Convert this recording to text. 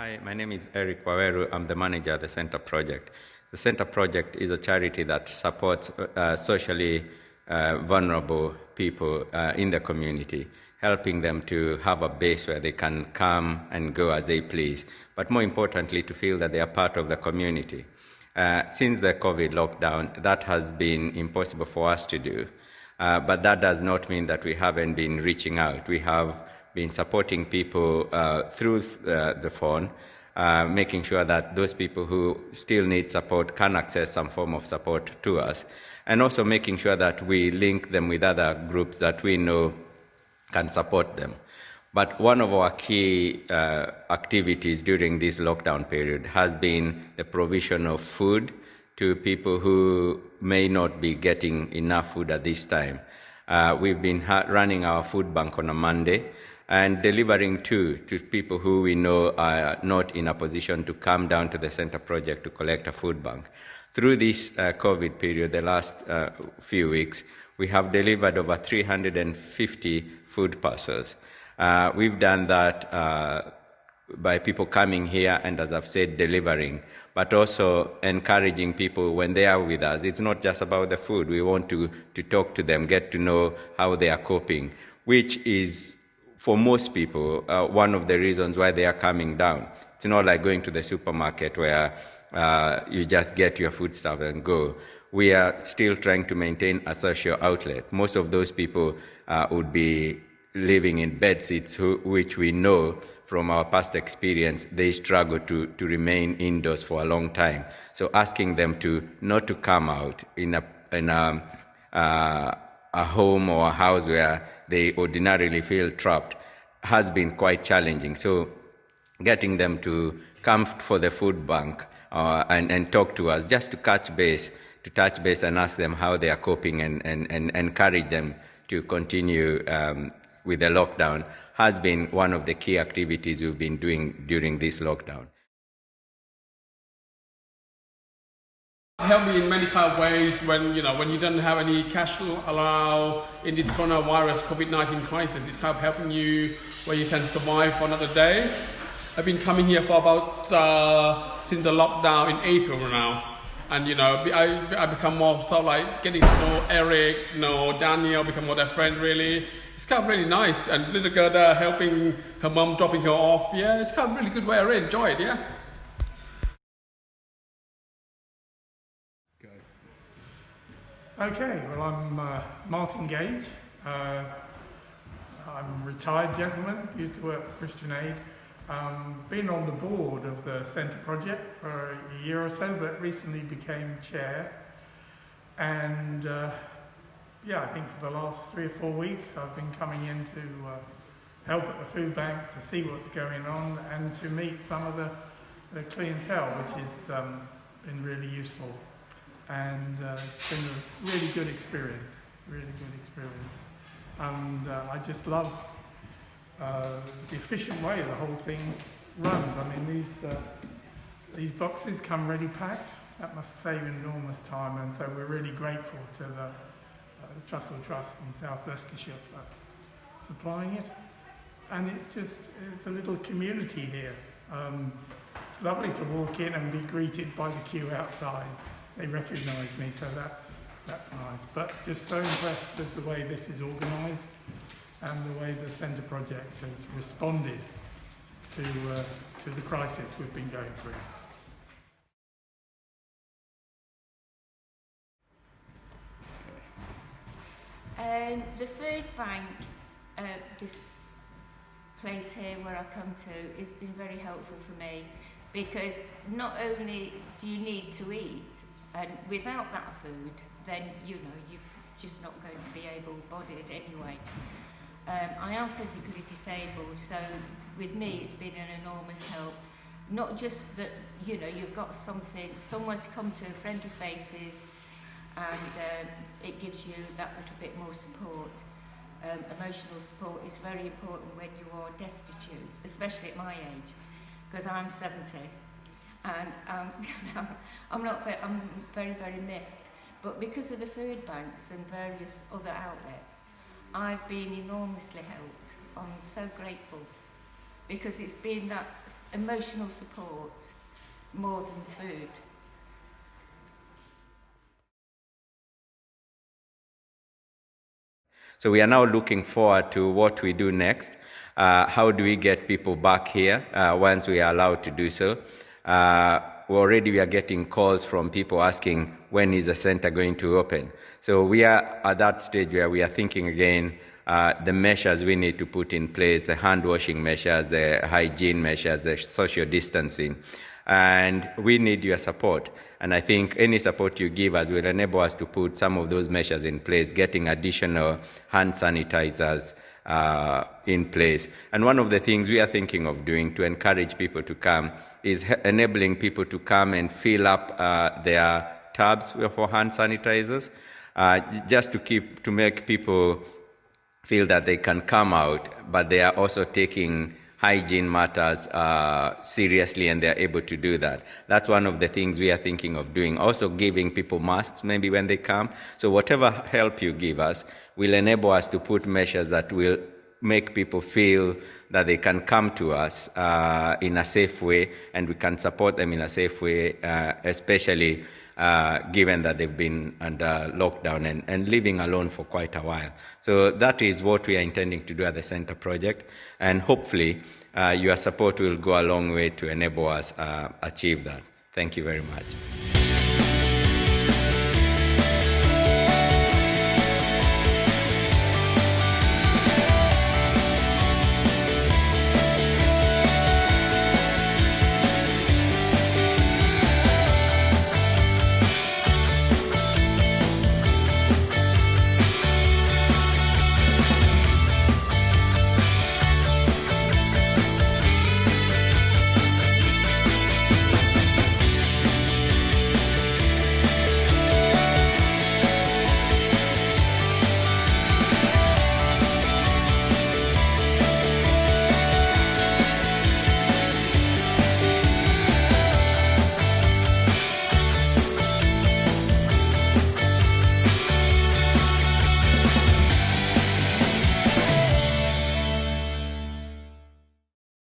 Hi, my name is Eric Waweru. I'm the manager of the Center Project. The Center Project is a charity that supports socially vulnerable people in the community, helping them to have a base where they can come and go as they please, but more importantly, to feel that they are part of the community. Since the COVID lockdown, that has been impossible for us to do. But that does not mean that we haven't been reaching out. We have been supporting people through the phone, making sure that those people who still need support can access some form of support to us, and also making sure that we link them with other groups that we know can support them. But one of our key activities during this lockdown period has been the provision of food to people who may not be getting enough food at this time. We've been running our food bank on a Monday and delivering to people who we know are not in a position to come down to the Center Project to collect a food bank. Through this COVID period, the last few weeks, we have delivered over 350 food parcels. We've done that by people coming here and, as I've said, delivering, but also encouraging people when they are with us. It's not just about the food. We want to talk to them, get to know how they are coping, which is, for most people, one of the reasons why they are coming down. It's not like going to the supermarket where you just get your food stuff and go. We are still trying to maintain a social outlet. Most of those people would be living in bed seats, which we know from our past experience, they struggle to remain indoors for a long time. So asking them to not to come out in a home or a house where they ordinarily feel trapped has been quite challenging. So getting them to come for the food bank and talk to us, just to touch base and ask them how they are coping and encourage them to continue with the lockdown has been one of the key activities we've been doing during this lockdown. Help me in many kind of ways when you don't have any cash to allow in this coronavirus COVID-19 crisis. It's kind of helping you where you can survive for another day. I've been coming here for about since the lockdown in April now, and I become more sort of like getting to know Eric, Daniel, become more their friend really. It's kind of really nice, and little girl there helping her mum, dropping her off. Yeah, it's kind of really good way. I really enjoy it. Yeah. Okay, well I'm Martin Gage. I'm a retired gentleman, used to work for Christian Aid. Been on the board of the Centre Project for a year or so, but recently became chair. And I think for the last 3 or 4 weeks I've been coming in to help at the food bank, to see what's going on and to meet some of the clientele, which has been really useful. And it's been a really good experience. And I just love the efficient way the whole thing runs. I mean, these boxes come ready packed. That must save enormous time, and so we're really grateful to the Trussell Trust in South Leicestershire for supplying it. And it's a little community here. It's lovely to walk in and be greeted by the queue outside. They recognise me, so that's nice. But just so impressed with the way this is organised and the way the Centre Project has responded to the crisis we've been going through. The food bank, this place here where I come to, has been very helpful for me, because not only do you need to eat, and without that food, then you're just not going to be able-bodied anyway. I am physically disabled, so with me it's been an enormous help. Not just that you've got somewhere to come to, friendly faces, and it gives you that little bit more support. Emotional support is very important when you are destitute, especially at my age, because I'm 70. And I'm very, very miffed. But because of the food banks and various other outlets, I've been enormously helped. I'm so grateful. because it's been that emotional support more than food. So we are now looking forward to what we do next. How do we get people back here once we are allowed to do so? Already we are getting calls from people asking, when is the center going to open? So we are at that stage where we are thinking again the measures we need to put in place, the hand washing measures, the hygiene measures, the social distancing. And we need your support. And I think any support you give us will enable us to put some of those measures in place, getting additional hand sanitizers in place. And one of the things we are thinking of doing to encourage people to come is enabling people to come and fill up their tubs for hand sanitizers, just to make people feel that they can come out, but they are also taking hygiene matters seriously, and they're able to do that. That's one of the things we are thinking of doing. Also giving people masks maybe when they come. So whatever help you give us will enable us to put measures that will make people feel that they can come to us in a safe way, and we can support them in a safe way, especially given that they've been under lockdown and living alone for quite a while. So that is what we are intending to do at the Center Project, and hopefully your support will go a long way to enable us achieve that. Thank you very much.